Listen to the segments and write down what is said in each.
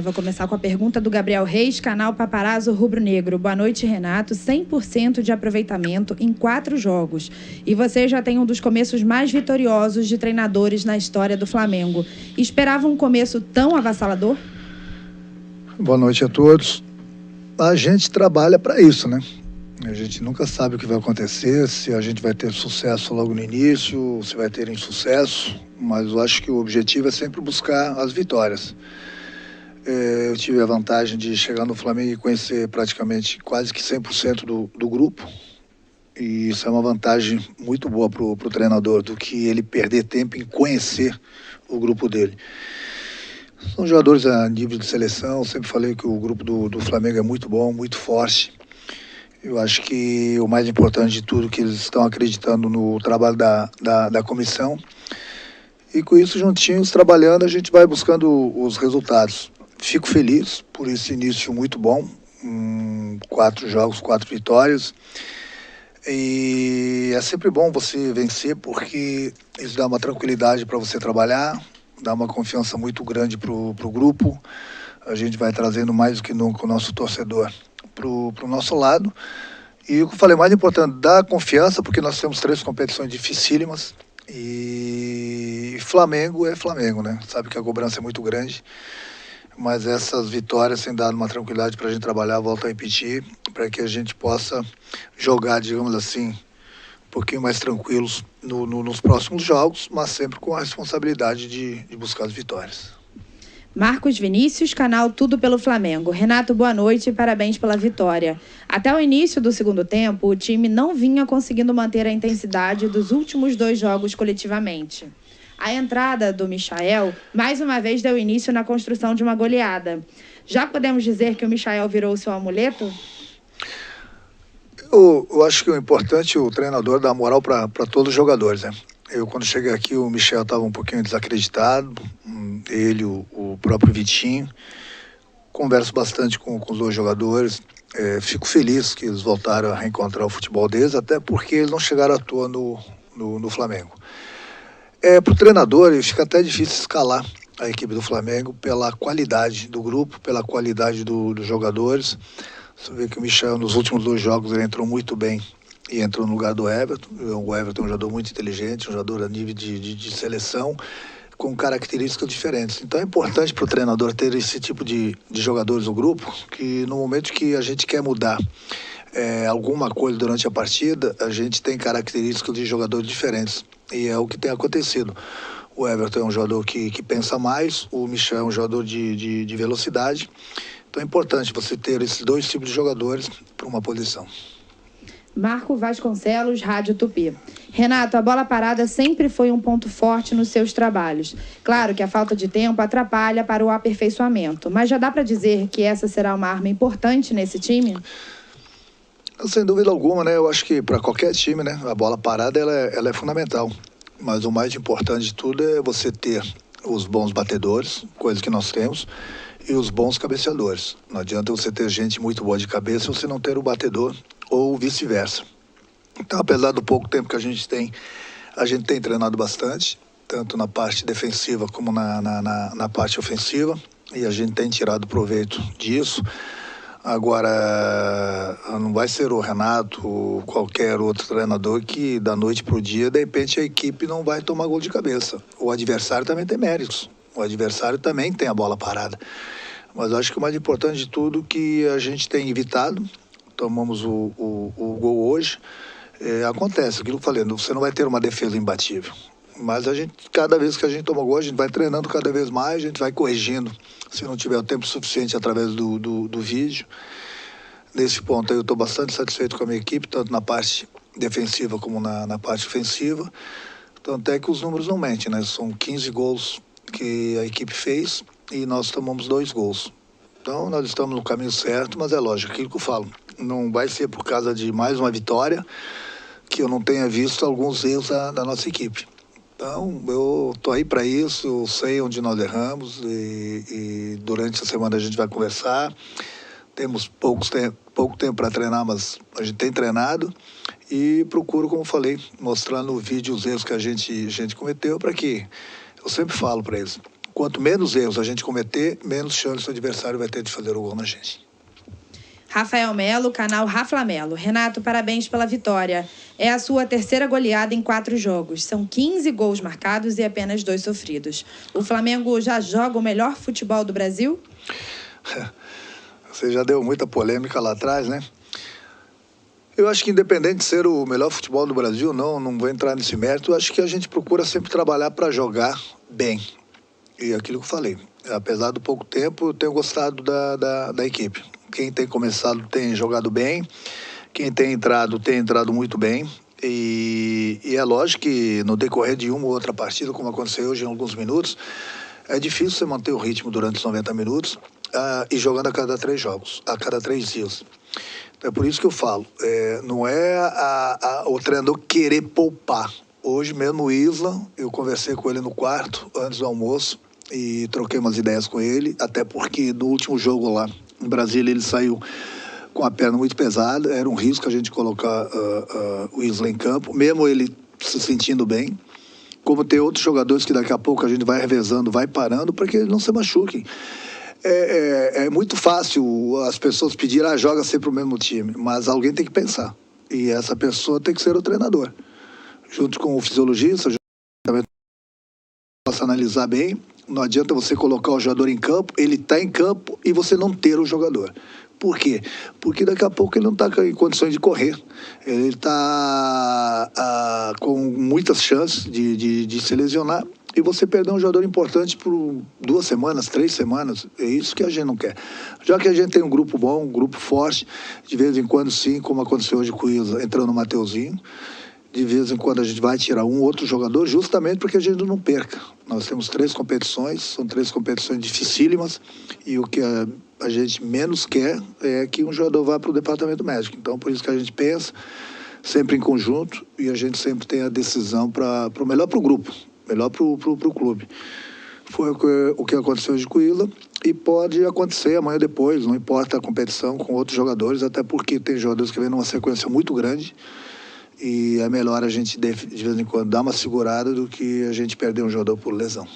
Vou começar com a pergunta do Gabriel Reis, canal Paparazzo Rubro Negro. Boa noite, Renato. 100% de aproveitamento em 4 jogos. E você já tem um dos começos mais vitoriosos de treinadores na história do Flamengo. Esperava um começo tão avassalador? Boa noite a todos. A gente trabalha para isso, né? A gente nunca sabe o que vai acontecer, se a gente vai ter sucesso logo no início, se vai ter insucesso, mas eu acho que o objetivo é sempre buscar as vitórias. Eu tive a vantagem de chegar no Flamengo e conhecer praticamente quase que 100% do grupo. E isso é uma vantagem muito boa para o treinador, do que ele perder tempo em conhecer o grupo dele. São jogadores a nível de seleção, sempre falei que o grupo do Flamengo é muito bom, muito forte. Eu acho que o mais importante de tudo é que eles estão acreditando no trabalho da comissão. E com isso, juntinhos, trabalhando, a gente vai buscando os resultados. Fico feliz por esse início muito bom, 4 jogos, 4 vitórias. E é sempre bom você vencer, porque isso dá uma tranquilidade para você trabalhar, dá uma confiança muito grande para o grupo. A gente vai trazendo mais do que nunca o nosso torcedor para o nosso lado. E o que eu falei, mais importante, dá confiança, porque nós temos 3 competições dificílimas. E Flamengo é Flamengo, né? Sabe que a cobrança é muito grande. Mas essas vitórias têm dado uma tranquilidade para a gente trabalhar, volto a repetir, para que a gente possa jogar, digamos assim, um pouquinho mais tranquilos nos próximos jogos, mas sempre com a responsabilidade de buscar as vitórias. Marcos Vinícius, canal Tudo pelo Flamengo. Renato, boa noite e parabéns pela vitória. Até o início do segundo tempo, o time não vinha conseguindo manter a intensidade dos últimos 2 jogos coletivamente. A entrada do Michael, mais uma vez, deu início na construção de uma goleada. Já podemos dizer que o Michael virou o seu amuleto? Eu acho que o importante é o treinador dar moral para todos os jogadores, né? Quando cheguei aqui, o Michel estava um pouquinho desacreditado, ele, o próprio Vitinho. Converso bastante com os 2 jogadores. Fico feliz que eles voltaram a reencontrar o futebol deles, até porque eles não chegaram à toa no Flamengo. Para o treinador, fica até difícil escalar a equipe do Flamengo pela qualidade do grupo, pela qualidade dos jogadores. Você vê que o Michel, nos últimos 2 jogos, ele entrou muito bem e entrou no lugar do Everton. O Everton é um jogador muito inteligente, um jogador a nível de seleção, com características diferentes. Então é importante para o treinador ter esse tipo de jogadores no grupo, que no momento que a gente quer mudar alguma coisa durante a partida, a gente tem características de jogadores diferentes. E é o que tem acontecido. O Everton é um jogador que pensa mais, o Michel é um jogador de velocidade. Então é importante você ter esses 2 tipos de jogadores para uma posição. Marco Vasconcelos, Rádio Tupi. Renato, a bola parada sempre foi um ponto forte nos seus trabalhos. Claro que a falta de tempo atrapalha para o aperfeiçoamento, mas já dá para dizer que essa será uma arma importante nesse time? Sem dúvida alguma, né? Eu acho que para qualquer time, né, a bola parada ela é fundamental. Mas o mais importante de tudo é você ter os bons batedores, coisa que nós temos, e os bons cabeceadores. Não adianta você ter gente muito boa de cabeça se você não ter o batedor, ou vice-versa. Então, apesar do pouco tempo que a gente tem treinado bastante, tanto na parte defensiva como na parte ofensiva, e a gente tem tirado proveito disso. Agora, não vai ser o Renato ou qualquer outro treinador que da noite para o dia, de repente, a equipe não vai tomar gol de cabeça. O adversário também tem méritos. O adversário também tem a bola parada. Mas acho que o mais importante de tudo que a gente tem evitado, tomamos o gol hoje, acontece, aquilo que eu falei, você não vai ter uma defesa imbatível. Mas a gente, cada vez que a gente toma gol, a gente vai treinando cada vez mais, a gente vai corrigindo, se não tiver o tempo suficiente através do vídeo. Nesse ponto eu estou bastante satisfeito com a minha equipe, tanto na parte defensiva como na parte ofensiva. Tanto é que os números não mentem, né? São 15 gols que a equipe fez e nós tomamos 2 gols. Então nós estamos no caminho certo, mas é lógico, aquilo que eu falo, não vai ser por causa de mais uma vitória que eu não tenha visto alguns erros da nossa equipe. Então, eu estou aí para isso, eu sei onde nós erramos e durante a semana a gente vai conversar. Temos pouco tempo para treinar, mas a gente tem treinado e procuro, como falei, mostrar no vídeo os erros que a gente cometeu, para que, eu sempre falo para eles, Quanto menos erros a gente cometer, menos chance o adversário vai ter de fazer o gol na gente. Rafael Melo, canal Raflamelo. Renato, parabéns pela vitória. É a sua terceira goleada em 4 jogos. São 15 gols marcados e apenas 2 sofridos. O Flamengo já joga o melhor futebol do Brasil? Você já deu muita polêmica lá atrás, né? Eu acho que independente de ser o melhor futebol do Brasil, não vou entrar nesse mérito. Eu acho que a gente procura sempre trabalhar para jogar bem. E aquilo que eu falei, apesar do pouco tempo, eu tenho gostado da equipe. Quem tem começado tem jogado bem, quem tem entrado muito bem. E é lógico que no decorrer de uma ou outra partida, como aconteceu hoje em alguns minutos, é difícil você manter o ritmo durante os 90 minutos e jogando a cada 3 jogos, a cada 3 dias. É por isso que eu falo, não é o treinador querer poupar. Hoje mesmo o Isla, eu conversei com ele no quarto, antes do almoço, e troquei umas ideias com ele, até porque no último jogo lá em Brasília ele saiu com a perna muito pesada, era um risco a gente colocar o Isla em campo, mesmo ele se sentindo bem, como tem outros jogadores que daqui a pouco a gente vai revezando, vai parando, para que eles não se machuquem. É muito fácil as pessoas pedirem, joga sempre o mesmo time, mas alguém tem que pensar, e essa pessoa tem que ser o treinador, junto com o fisiologista, também possa analisar bem. Não adianta você colocar o jogador em campo, ele está em campo e você não ter o jogador. Por quê? Porque daqui a pouco ele não está em condições de correr. Ele está com muitas chances de se lesionar e você perder um jogador importante por 2 semanas, 3 semanas. É isso que a gente não quer. Já que a gente tem um grupo bom, um grupo forte, de vez em quando sim, como aconteceu hoje com o Isa, entrando o Mateuzinho, de vez em quando a gente vai tirar um outro jogador, justamente para que a gente não perca. Nós temos 3 competições, são 3 competições dificílimas, e o que a gente menos quer é que um jogador vá para o departamento médico. Então, por isso que a gente pensa sempre em conjunto, e a gente sempre tem a decisão para o melhor para o grupo, melhor para o clube. Foi o que aconteceu hoje com o Isla, e pode acontecer amanhã depois, não importa a competição, com outros jogadores, até porque tem jogadores que vêm numa sequência muito grande, e é melhor a gente, de vez em quando, dar uma segurada do que a gente perder um jogador por lesão.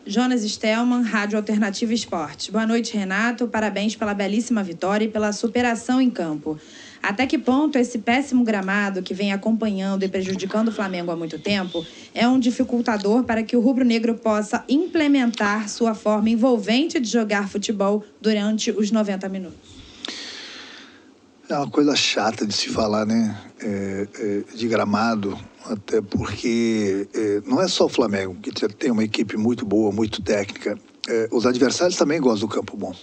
Jonas Stelman, Rádio Alternativa Esportes. Boa noite, Renato. Parabéns pela belíssima vitória e pela superação em campo. Até que ponto esse péssimo gramado que vem acompanhando e prejudicando o Flamengo há muito tempo é um dificultador para que o rubro-negro possa implementar sua forma envolvente de jogar futebol durante os 90 minutos? É uma coisa chata de se falar, né? De gramado, até porque não é só o Flamengo, que tem uma equipe muito boa, muito técnica. Os adversários também gostam do campo bom.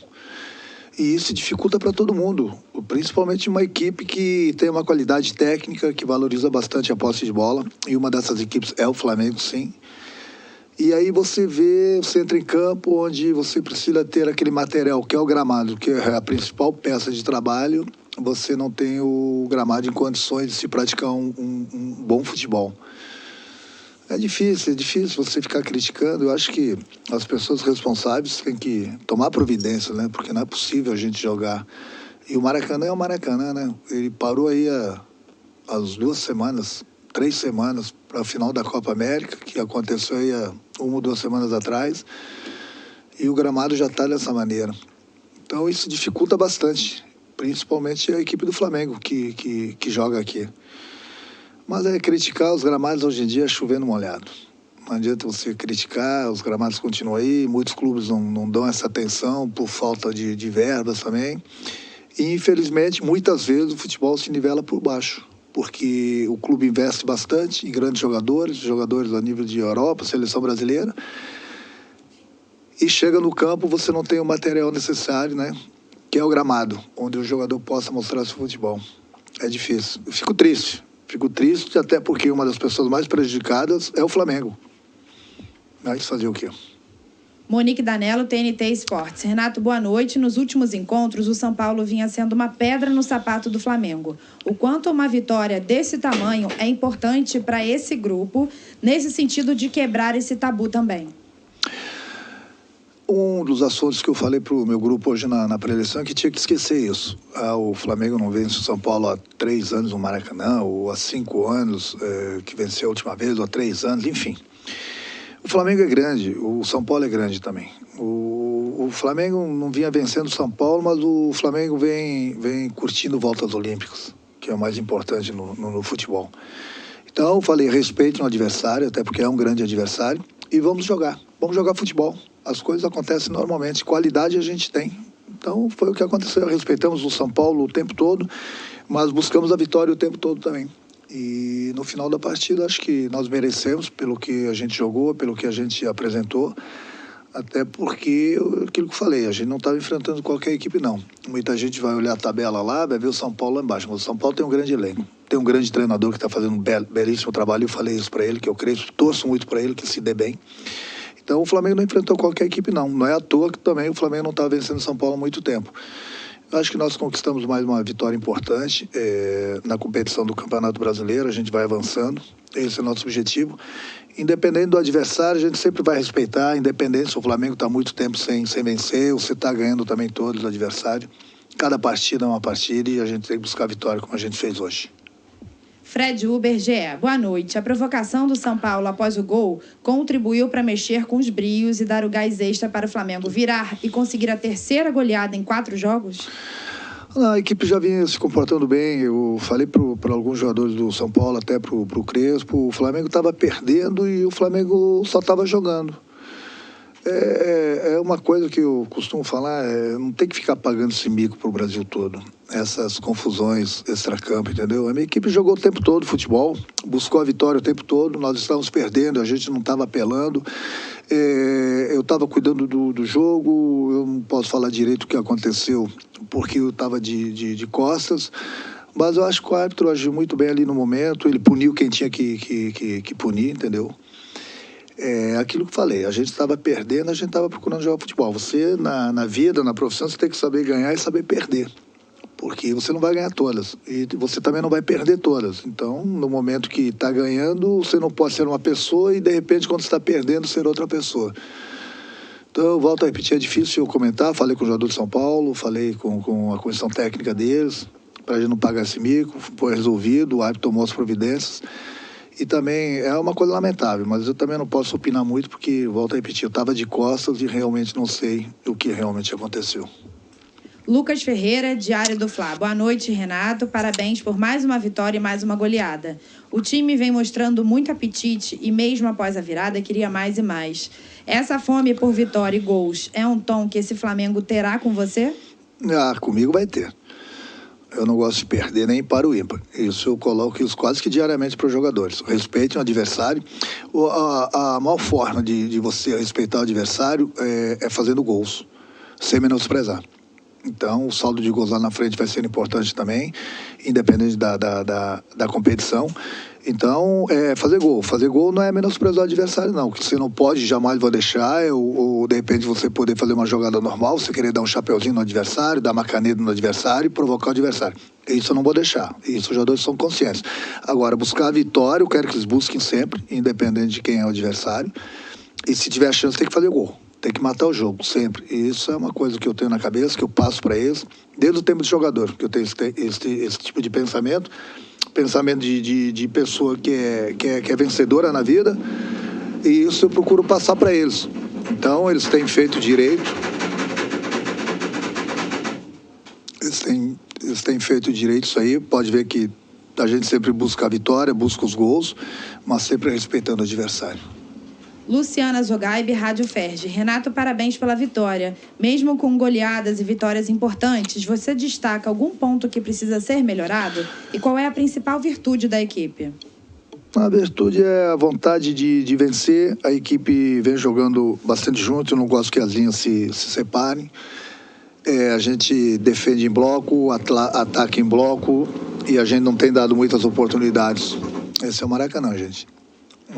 E isso dificulta para todo mundo, principalmente uma equipe que tem uma qualidade técnica, que valoriza bastante a posse de bola. E uma dessas equipes é o Flamengo, sim. E aí você entra em campo onde você precisa ter aquele material, que é o gramado, que é a principal peça de trabalho. Você não tem o gramado em condições de se praticar um bom futebol. É difícil você ficar criticando. Eu acho que as pessoas responsáveis têm que tomar providência, né? Porque não é possível a gente jogar. E o Maracanã é o Maracanã, né? Ele parou aí as 2 semanas, 3 semanas para a final da Copa América, que aconteceu aí há 1 ou 2 semanas atrás. E o gramado já está dessa maneira. Então isso dificulta bastante, principalmente a equipe do Flamengo que joga aqui. Mas criticar os gramados hoje em dia é chovendo molhado. Não adianta você criticar, os gramados continuam aí, muitos clubes não dão essa atenção por falta de verbas também. E infelizmente, muitas vezes o futebol se nivela por baixo, porque o clube investe bastante em grandes jogadores a nível de Europa, seleção brasileira, e chega no campo, você não tem o material necessário, né? Que é o gramado, onde o jogador possa mostrar seu futebol. É difícil. Eu fico triste até porque uma das pessoas mais prejudicadas é o Flamengo. Mas fazer o quê? Monique Danello, TNT Esportes. Renato, boa noite. Nos últimos encontros, o São Paulo vinha sendo uma pedra no sapato do Flamengo. O quanto uma vitória desse tamanho é importante para esse grupo, nesse sentido de quebrar esse tabu também? Um dos assuntos que eu falei para o meu grupo hoje na pré-eleição é que tinha que esquecer isso. O Flamengo não vence o São Paulo há 3 anos no Maracanã, ou há 5 anos que venceu a última vez, ou há 3 anos, enfim. O Flamengo é grande, o São Paulo é grande também. O Flamengo não vinha vencendo o São Paulo, mas o Flamengo vem curtindo voltas olímpicas, que é o mais importante no futebol. Então, eu falei, respeite o adversário, até porque é um grande adversário, e vamos jogar futebol. As coisas acontecem normalmente, qualidade a gente tem. Então, foi o que aconteceu, respeitamos o São Paulo o tempo todo, mas buscamos a vitória o tempo todo também. E no final da partida, acho que nós merecemos pelo que a gente jogou, pelo que a gente apresentou, até porque, aquilo que eu falei, a gente não estava enfrentando qualquer equipe, não. Muita gente vai olhar a tabela lá, vai ver o São Paulo lá embaixo, mas o São Paulo tem um grande elenco. Tem um grande treinador que está fazendo um belíssimo trabalho, eu falei isso para ele, que eu creio, torço muito para ele, que se dê bem. Então o Flamengo não enfrentou qualquer equipe, não. Não é à toa que também o Flamengo não estava vencendo o São Paulo há muito tempo. Eu acho que nós conquistamos mais uma vitória importante na competição do Campeonato Brasileiro, a gente vai avançando, esse é o nosso objetivo. Independente do adversário, a gente sempre vai respeitar, independente se o Flamengo está muito tempo sem vencer, ou se está ganhando também todos os adversários. Cada partida é uma partida e a gente tem que buscar a vitória como a gente fez hoje. Fred Uber, GE. Boa noite. A provocação do São Paulo após o gol contribuiu para mexer com os brios e dar o gás extra para o Flamengo virar e conseguir a terceira goleada em 4 jogos? A equipe já vinha se comportando bem. Eu falei para alguns jogadores do São Paulo, até para o Crespo, o Flamengo estava perdendo e o Flamengo só estava jogando. É uma coisa que eu costumo falar, não tem que ficar pagando esse mico pro Brasil todo, essas confusões extracampo, entendeu? A minha equipe jogou o tempo todo futebol, buscou a vitória o tempo todo, nós estávamos perdendo, a gente não estava apelando, eu estava cuidando do jogo, eu não posso falar direito o que aconteceu, porque eu estava de costas, mas eu acho que o árbitro agiu muito bem ali no momento, ele puniu quem tinha que punir, entendeu? Aquilo que eu falei, a gente estava perdendo, a gente estava procurando jogar futebol. Você, na vida, na profissão, você tem que saber ganhar e saber perder. Porque você não vai ganhar todas. E você também não vai perder todas. Então, no momento que está ganhando, você não pode ser uma pessoa e, de repente, quando está perdendo, ser outra pessoa. Então, eu volto a repetir, é difícil eu comentar. Falei com o jogador de São Paulo, falei com a comissão técnica deles, para a gente não pagar esse mico. Foi resolvido, o árbitro tomou as providências. E também é uma coisa lamentável, mas eu também não posso opinar muito porque, volto a repetir, eu estava de costas e realmente não sei o que realmente aconteceu. Lucas Ferreira, Diário do Fla. Boa noite, Renato. Parabéns por mais uma vitória e mais uma goleada. O time vem mostrando muito apetite e mesmo após a virada queria mais e mais. Essa fome por vitória e gols é um tom que esse Flamengo terá com você? Comigo vai ter. Eu não gosto de perder nem para o ímpar. Isso eu coloco isso quase que diariamente para os jogadores. Respeitem o adversário. A maior forma de você respeitar o adversário é fazendo gols, sem menosprezar. Então, o saldo de gols lá na frente vai ser importante também, independente da competição. Então, fazer gol. Fazer gol não é menosprezar o adversário, não. O que você não pode, jamais vou deixar, ou de repente você poder fazer uma jogada normal, você querer dar um chapeuzinho no adversário, dar uma caneta no adversário e provocar o adversário. Isso eu não vou deixar. Isso os jogadores são conscientes. Agora, buscar a vitória, eu quero que eles busquem sempre, independente de quem é o adversário. E se tiver a chance, tem que fazer gol. Tem que matar o jogo, sempre. E isso é uma coisa que eu tenho na cabeça, que eu passo para eles, desde o tempo de jogador, que eu tenho esse tipo de pensamento de pessoa que é vencedora na vida, e isso eu procuro passar para eles. Então, eles têm feito direito. Eles têm feito direito isso aí. Pode ver que a gente sempre busca a vitória, busca os gols, mas sempre respeitando o adversário. Luciana Zogaib, Rádio Ferge. Renato, parabéns pela vitória. Mesmo com goleadas e vitórias importantes, você destaca algum ponto que precisa ser melhorado? E qual é a principal virtude da equipe? A virtude é a vontade de vencer. A equipe vem jogando bastante junto, eu não gosto que as linhas se separem. A gente defende em bloco, ataca em bloco e a gente não tem dado muitas oportunidades. Esse é o Maracanã, gente.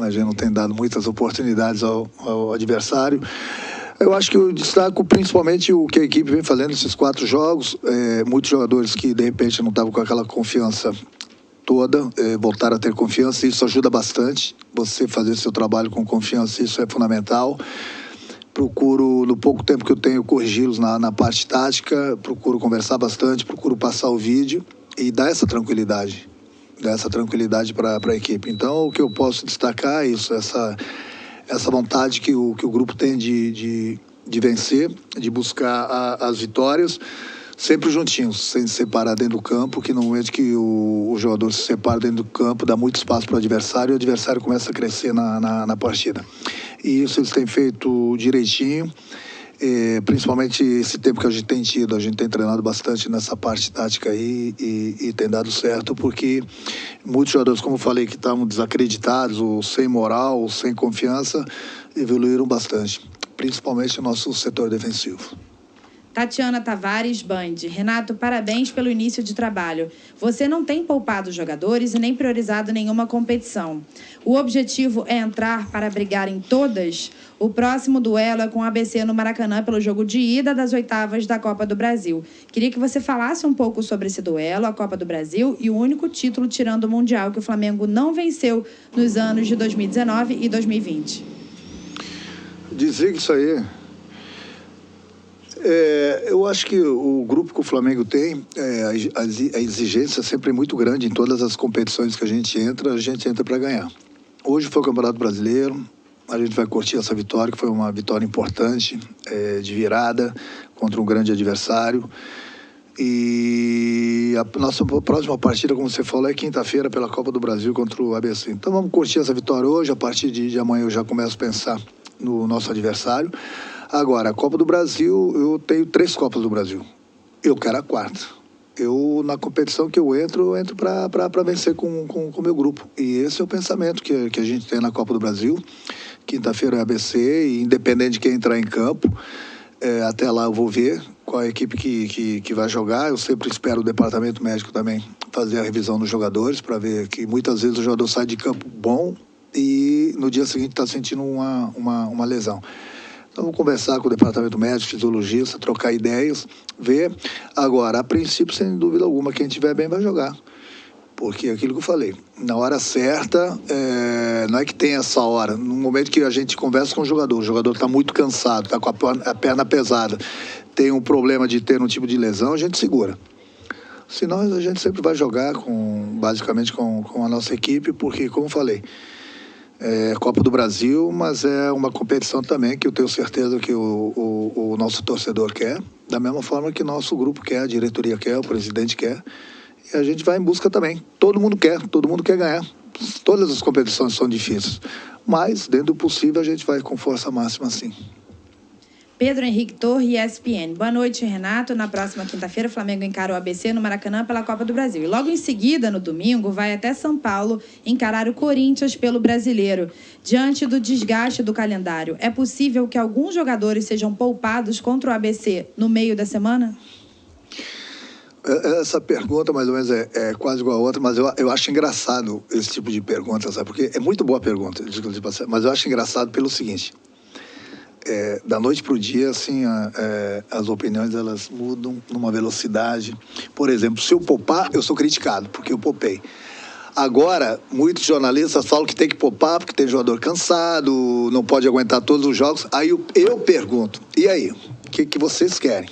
A gente não tem dado muitas oportunidades ao adversário. Eu acho que eu destaco principalmente o que a equipe vem fazendo nesses 4 jogos. Muitos jogadores que, de repente, não estavam com aquela confiança toda, voltaram a ter confiança. Isso ajuda bastante. Você fazer seu trabalho com confiança, isso é fundamental. Procuro, no pouco tempo que eu tenho, corrigi-los na parte tática. Procuro conversar bastante, procuro passar o vídeo e dar essa tranquilidade para a equipe. Então, o que eu posso destacar é isso, essa vontade que o grupo tem de vencer, de buscar as vitórias, sempre juntinhos, sem se separar dentro do campo, que no momento que o jogador se separa dentro do campo, dá muito espaço para o adversário e o adversário começa a crescer na partida. E isso eles têm feito direitinho, principalmente esse tempo que a gente tem treinado bastante nessa parte tática aí e tem dado certo, porque muitos jogadores, como eu falei, que estavam desacreditados, ou sem moral, ou sem confiança, evoluíram bastante, principalmente no nosso setor defensivo. Tatiana Tavares, Band. Renato, parabéns pelo início de trabalho. Você não tem poupado os jogadores e nem priorizado nenhuma competição. O objetivo é entrar para brigar em todas? O próximo duelo é com o ABC no Maracanã pelo jogo de ida das oitavas da Copa do Brasil. Queria que você falasse um pouco sobre esse duelo, a Copa do Brasil e o único título tirando o Mundial que o Flamengo não venceu nos anos de 2019 e 2020. Dizer que isso aí... eu acho que o grupo que o Flamengo tem, a exigência é sempre muito grande em todas as competições que a gente entra para ganhar. Hoje foi o Campeonato Brasileiro, a gente vai curtir essa vitória, que foi uma vitória importante, de virada, contra um grande adversário. E a nossa próxima partida, como você falou, é quinta-feira pela Copa do Brasil contra o ABC. Então vamos curtir essa vitória hoje, a partir de amanhã eu já começo a pensar no nosso adversário. Agora, a Copa do Brasil, eu tenho 3 Copas do Brasil. Eu quero a 4ª. Na competição que eu entro para vencer com o meu grupo. E esse é o pensamento que a gente tem na Copa do Brasil. Quinta-feira é ABC, e independente de quem entrar em campo, até lá eu vou ver qual é a equipe que vai jogar. Eu sempre espero o departamento médico também fazer a revisão dos jogadores, para ver que muitas vezes o jogador sai de campo bom e no dia seguinte está sentindo uma lesão. Então, vamos conversar com o departamento médico, fisiologista, trocar ideias, ver. Agora, a princípio, sem dúvida alguma, quem estiver bem vai jogar. Porque é aquilo que eu falei, na hora certa, não é que tem essa hora. No momento que a gente conversa com o jogador está muito cansado, está com a perna pesada, tem um problema de ter um tipo de lesão, a gente segura. Senão, a gente sempre vai jogar basicamente com a nossa equipe, porque, como eu falei, Copa do Brasil, mas é uma competição também que eu tenho certeza que o nosso torcedor quer, da mesma forma que nosso grupo quer, a diretoria quer, o presidente quer, e a gente vai em busca também. Todo mundo quer ganhar. Todas as competições são difíceis, mas dentro do possível a gente vai com força máxima, sim. Pedro Henrique Torre, ESPN. Boa noite, Renato. Na próxima quinta-feira, o Flamengo encara o ABC no Maracanã pela Copa do Brasil. E logo em seguida, no domingo, vai até São Paulo encarar o Corinthians pelo Brasileiro. Diante do desgaste do calendário, é possível que alguns jogadores sejam poupados contra o ABC no meio da semana? Essa pergunta, mais ou menos, é quase igual a outra, mas eu acho engraçado esse tipo de pergunta, sabe? Porque é muito boa a pergunta, mas eu acho engraçado pelo seguinte... da noite para o dia, assim, as opiniões, elas mudam numa velocidade. Por exemplo, se eu poupar, eu sou criticado, porque eu poupei. Agora, muitos jornalistas falam que tem que poupar, porque tem jogador cansado, não pode aguentar todos os jogos. Aí eu pergunto, e aí, o que vocês querem?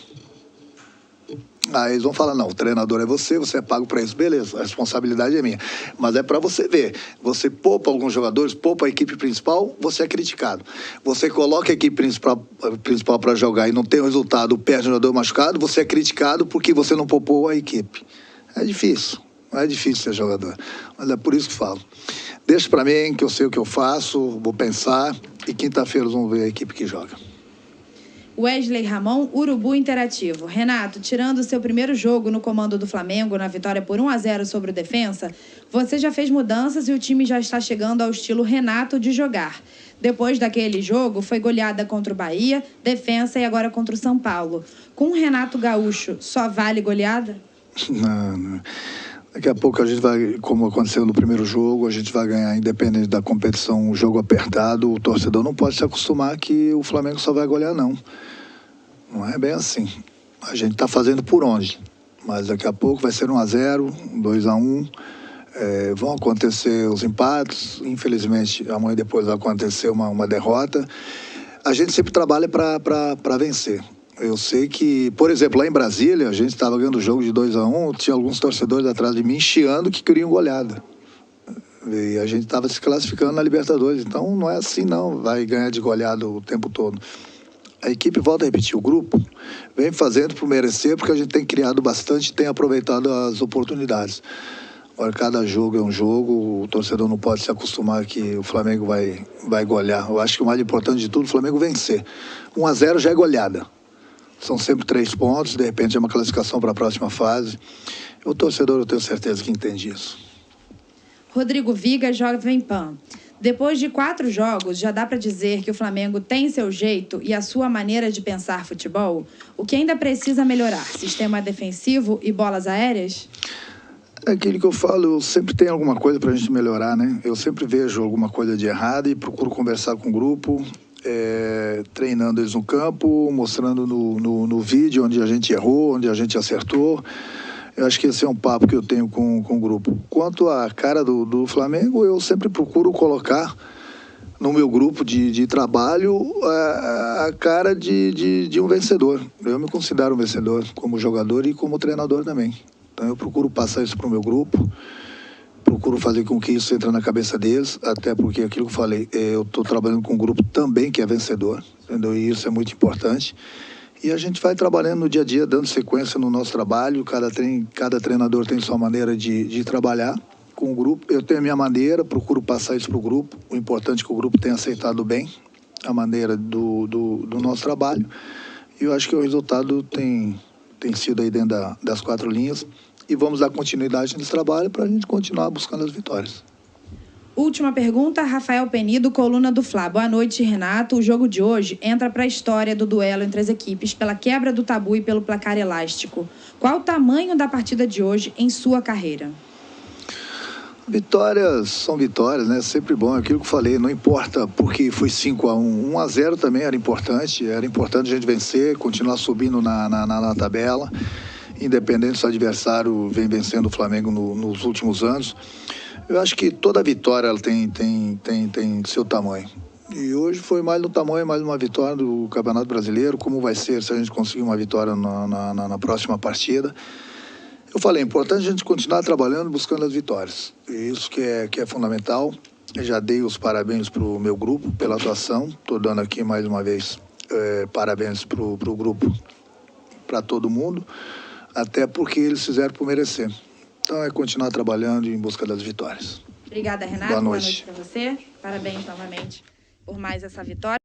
Aí eles vão falar, não, o treinador é você é pago para isso. Beleza, a responsabilidade é minha. Mas é para você ver, você poupa alguns jogadores, poupa a equipe principal, você é criticado. Você coloca a equipe principal para jogar e não tem o resultado, perde o jogador machucado, você é criticado porque você não poupou a equipe. É difícil, não é difícil ser jogador. Mas é por isso que falo. Deixa para mim, que eu sei o que eu faço, vou pensar, e quinta-feira vamos ver a equipe que joga. Wesley Ramon, Urubu Interativo. Renato, tirando o seu primeiro jogo no comando do Flamengo, na vitória por 1-0 sobre o Defensa, você já fez mudanças e o time já está chegando ao estilo Renato de jogar. Depois daquele jogo, foi goleada contra o Bahia, Defensa e agora contra o São Paulo. Com o Renato Gaúcho, só vale goleada? Não. Daqui a pouco a gente vai, como aconteceu no primeiro jogo, a gente vai ganhar, independente da competição, um jogo apertado. O torcedor não pode se acostumar que o Flamengo só vai golear, não. Não é bem assim. A gente está fazendo por onde. Mas daqui a pouco vai ser 1-0, 2-1. Vão acontecer os empates. Infelizmente, amanhã depois vai acontecer uma derrota. A gente sempre trabalha para vencer. Eu sei que, por exemplo, lá em Brasília, a gente estava ganhando o jogo de 2-1, tinha alguns torcedores atrás de mim chiando que queriam goleada. E a gente estava se classificando na Libertadores, então não é assim não, vai ganhar de goleada o tempo todo. A equipe, volta a repetir, o grupo vem fazendo por merecer, porque a gente tem criado bastante e tem aproveitado as oportunidades. Agora, cada jogo é um jogo, o torcedor não pode se acostumar que o Flamengo vai golear. Eu acho que o mais importante de tudo, o Flamengo vencer. 1-0 já é goleada. São sempre 3 pontos, de repente é uma classificação para a próxima fase. O torcedor, eu tenho certeza que entende isso. Rodrigo Viga, Jovem Pan. Depois de 4 jogos, já dá para dizer que o Flamengo tem seu jeito e a sua maneira de pensar futebol? O que ainda precisa melhorar? Sistema defensivo e bolas aéreas? É aquilo que eu falo, eu sempre tenho alguma coisa para a gente melhorar, né? Eu sempre vejo alguma coisa de errado e procuro conversar com o grupo, treinando eles no campo, mostrando no vídeo onde a gente errou, onde a gente acertou. Eu acho que esse é um papo que eu tenho com o grupo. Quanto à cara do Flamengo, eu sempre procuro colocar no meu grupo de trabalho a cara de um vencedor. Eu me considero um vencedor como jogador e como treinador também. Então eu procuro passar isso para o meu grupo, procuro fazer com que isso entre na cabeça deles, até porque aquilo que eu falei, eu estou trabalhando com um grupo também que é vencedor, entendeu? E isso é muito importante. E a gente vai trabalhando no dia a dia, dando sequência no nosso trabalho. Cada treinador tem sua maneira de trabalhar com o grupo. Eu tenho a minha maneira, procuro passar isso para o grupo. O importante é que o grupo tenha aceitado bem a maneira do nosso trabalho. E eu acho que o resultado tem sido aí dentro das 4 linhas. E vamos dar continuidade nesse trabalho para a gente continuar buscando as vitórias. Última pergunta, Rafael Penido, coluna do Fla. Boa noite, Renato. O jogo de hoje entra para a história do duelo entre as equipes pela quebra do tabu e pelo placar elástico. Qual o tamanho da partida de hoje em sua carreira? Vitórias são vitórias, né? Sempre bom, aquilo que eu falei, não importa porque foi 5-1. 1-0 também era importante a gente vencer, continuar subindo na tabela, independente se o adversário vem vencendo o Flamengo nos últimos anos. Eu acho que toda vitória ela tem seu tamanho. E hoje foi mais no tamanho, mais uma vitória do Campeonato Brasileiro. Como vai ser se a gente conseguir uma vitória na próxima partida? Eu falei, é importante a gente continuar trabalhando, buscando as vitórias. E isso que é fundamental. Eu já dei os parabéns para o meu grupo pela atuação. Estou dando aqui mais uma vez parabéns para o grupo, para todo mundo, até porque eles fizeram por merecer. Então é continuar trabalhando em busca das vitórias. Obrigada, Renato. Boa noite para você. Parabéns novamente por mais essa vitória.